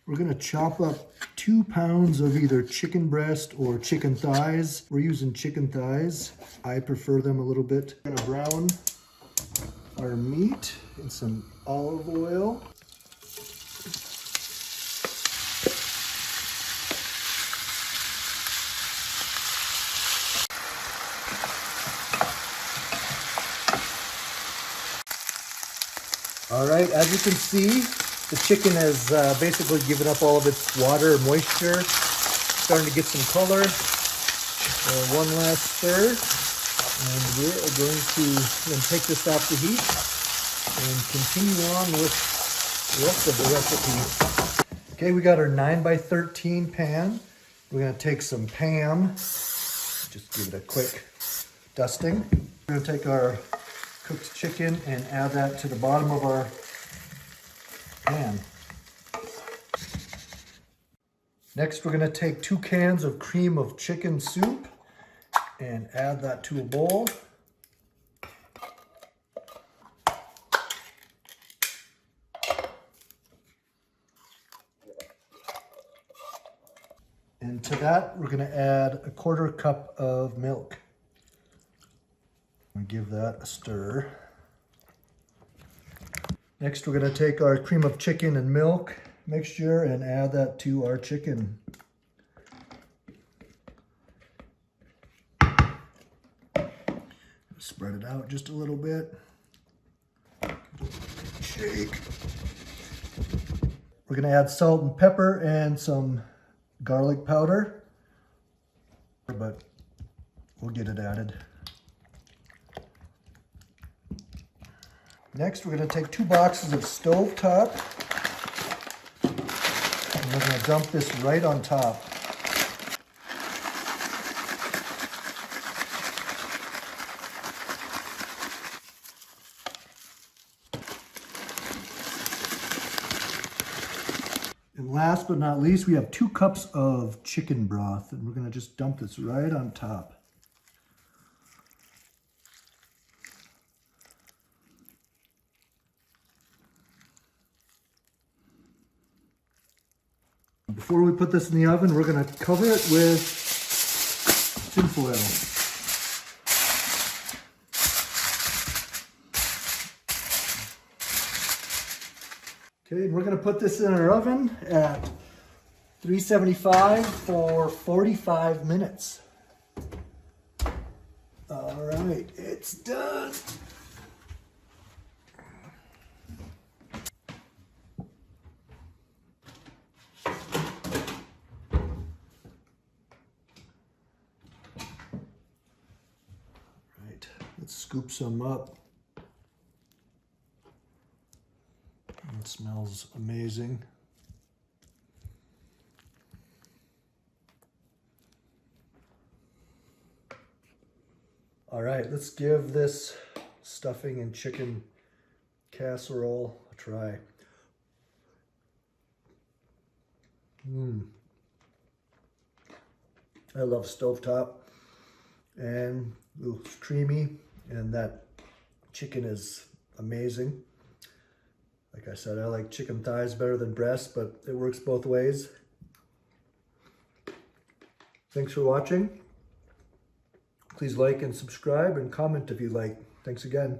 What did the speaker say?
We're gonna chop up 2 pounds of either chicken breast or chicken thighs. We're using chicken thighs. I prefer them a little bit. We're gonna brown our meat in some olive oil. All right, as you can see, the chicken has basically given up all of its water and moisture. Starting to get some color. One last stir. And we're going to take this off the heat and continue on with the rest of the recipe. Okay, we got our 9x13 pan. We're going to take some Pam. Just give it a quick dusting. We're going to take our cooked chicken and add that to the bottom of our pan. Next, we're going to take 2 cans of cream of chicken soup and add that to a bowl. And to that, we're going to add a 1/4 cup of milk. And give that a stir. Next, we're going to take our cream of chicken and milk mixture and add that to our chicken. Spread it out just a little bit. Shake. We're going to add salt and pepper and some garlic powder, but we'll get it added. Next, we're going to take 2 boxes of stovetop, and we're going to dump this right on top. And last but not least, we have 2 cups of chicken broth, and we're going to just dump this right on top. Before we put this in the oven, we're going to cover it with tin foil. Okay, and we're going to put this in our oven at 375 for 45 minutes. All right, it's done. Let's scoop some up. It smells amazing. All right, let's give this stuffing and chicken casserole a try. I love stovetop, and it's creamy, and that chicken is amazing. Like I said, I like chicken thighs better than breasts, but it works both ways. Thanks for watching. Please like and subscribe and comment if you like. Thanks again.